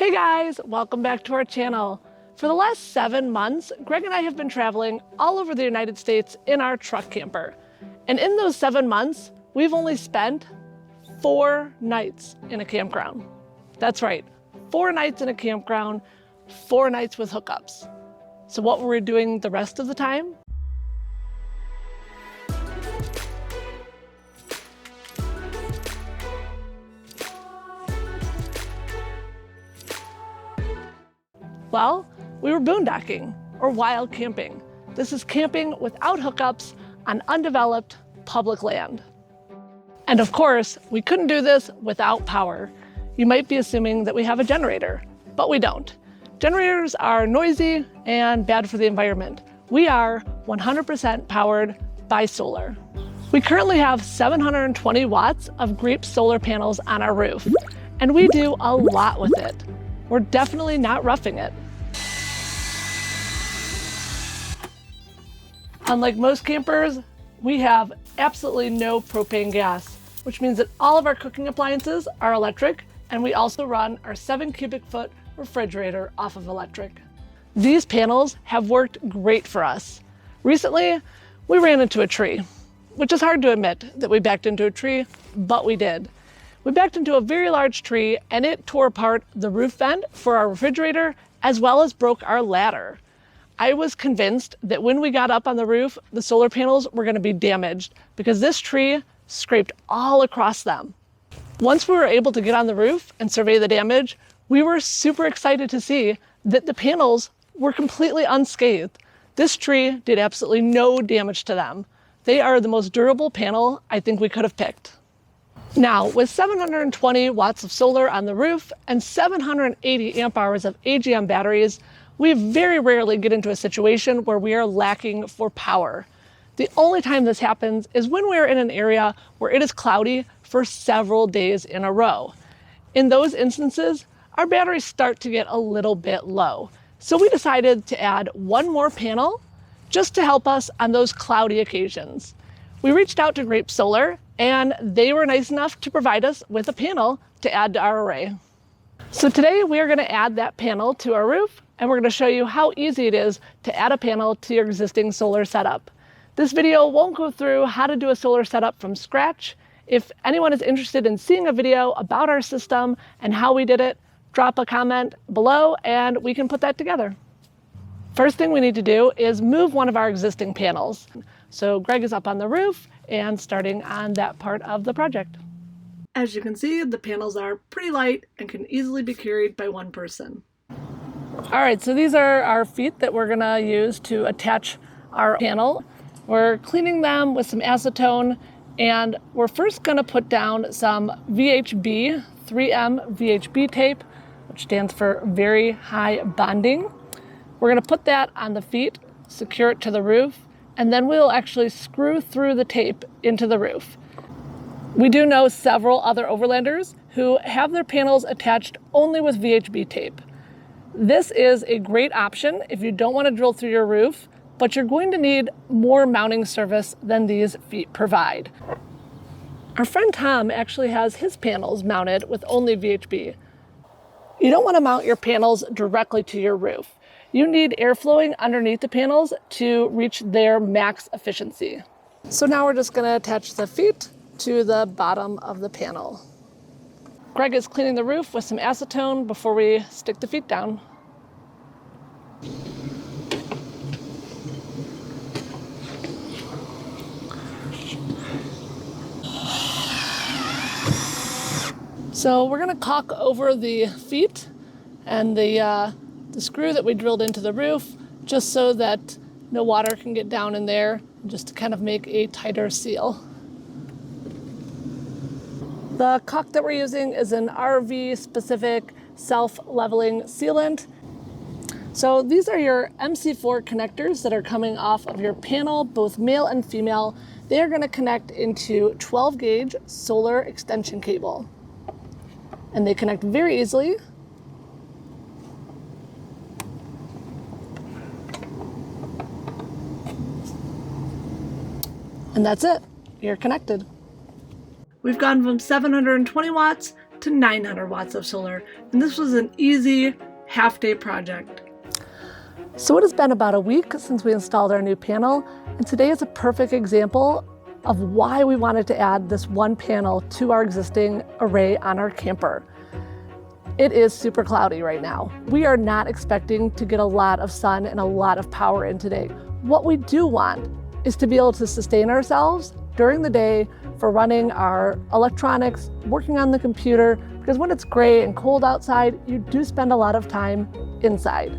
Hey guys, welcome back to our channel. For the last 7 months, Greg and I have been traveling all over the United States in our truck camper. And in those 7 months, we've only spent 4 nights in a campground. That's right, 4 nights in a campground, 4 nights with hookups. So what were we doing the rest of the time? Well, we were boondocking, or wild camping. This is camping without hookups on undeveloped public land. And of course, we couldn't do this without power. You might be assuming that we have a generator, but we don't. Generators are noisy and bad for the environment. We are 100% powered by solar. We currently have 720 watts of Grape Solar panels on our roof, and we do a lot with it. We're definitely not roughing it. Unlike most campers, we have absolutely no propane gas, which means that all of our cooking appliances are electric, and we also run our 7 cubic foot refrigerator off of electric. These panels have worked great for us. Recently, we ran into a tree, which is hard to admit that we backed into a tree, but we did. We backed into a very large tree and it tore apart the roof vent for our refrigerator as well as broke our ladder. I was convinced that when we got up on the roof, the solar panels were going to be damaged because this tree scraped all across them. Once we were able to get on the roof and survey the damage, we were super excited to see that the panels were completely unscathed. This tree did absolutely no damage to them. They are the most durable panel I think we could have picked. Now, with 720 watts of solar on the roof and 780 amp hours of AGM batteries, we very rarely get into a situation where we are lacking for power. The only time this happens is when we're in an area where it is cloudy for several days in a row. In those instances, our batteries start to get a little bit low. So we decided to add 1 more panel just to help us on those cloudy occasions. We reached out to Grape Solar and they were nice enough to provide us with a panel to add to our array. So today we are going to add that panel to our roof, and we're going to show you how easy it is to add a panel to your existing solar setup. This video won't go through how to do a solar setup from scratch. If anyone is interested in seeing a video about our system and how we did it, drop a comment below and we can put that together. First thing we need to do is move one of our existing panels. So Greg is up on the roof and starting on that part of the project. As you can see, the panels are pretty light and can easily be carried by 1 person. All right, so these are our feet that we're gonna use to attach our panel. We're cleaning them with some acetone, and we're first gonna put down some VHB, 3M VHB tape, which stands for very high bonding. We're gonna put that on the feet, secure it to the roof, and then we'll actually screw through the tape into the roof. We do know several other overlanders who have their panels attached only with VHB tape. This is a great option if you don't want to drill through your roof, but you're going to need more mounting surface than these feet provide. Our friend Tom actually has his panels mounted with only VHB. You don't want to mount your panels directly to your roof. You need air flowing underneath the panels to reach their max efficiency. So now we're just going to attach the feet to the bottom of the panel. Greg is cleaning the roof with some acetone before we stick the feet down. So we're going to caulk over the feet and the screw that we drilled into the roof, just so that no water can get down in there, just to kind of make a tighter seal. The caulk that we're using is an RV specific self-leveling sealant. So these are your MC4 connectors that are coming off of your panel, both male and female. They are going to connect into 12 gauge solar extension cable. And they connect very easily. And that's it, you're connected. We've gone from 720 watts to 900 watts of solar, and this was an easy half-day project. So it has been about a week since we installed our new panel, and today is a perfect example of why we wanted to add this one panel to our existing array on our camper. It is super cloudy right now. We are not expecting to get a lot of sun and a lot of power in today. What we do want is to be able to sustain ourselves during the day for running our electronics, working on the computer, because when it's gray and cold outside, you do spend a lot of time inside.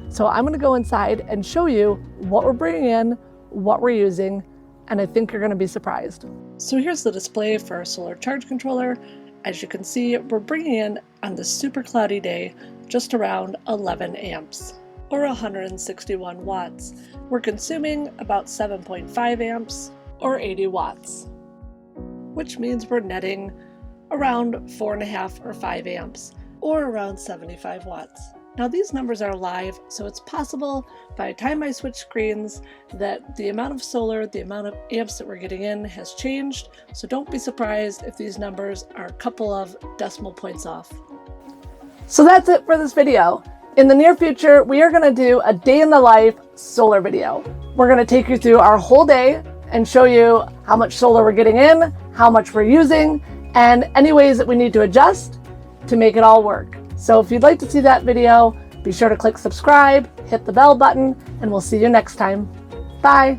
So I'm gonna go inside and show you what we're bringing in, what we're using, and I think you're gonna be surprised. So here's the display for our solar charge controller. As you can see, we're bringing in on this super cloudy day just around 11 amps or 161 watts. We're consuming about 7.5 amps or 80 watts, which means we're netting around 4.5 or 5 amps or around 75 watts. Now these numbers are live, so it's possible by the time I switch screens that the amount of solar, the amount of amps that we're getting in has changed, so don't be surprised if these numbers are a couple of decimal points off. So that's it for this video. In the near future, we are gonna do a day in the life solar video. We're gonna take you through our whole day and show you how much solar we're getting in, how much we're using, and any ways that we need to adjust to make it all work. So if you'd like to see that video, be sure to click subscribe, hit the bell button, and we'll see you next time. Bye.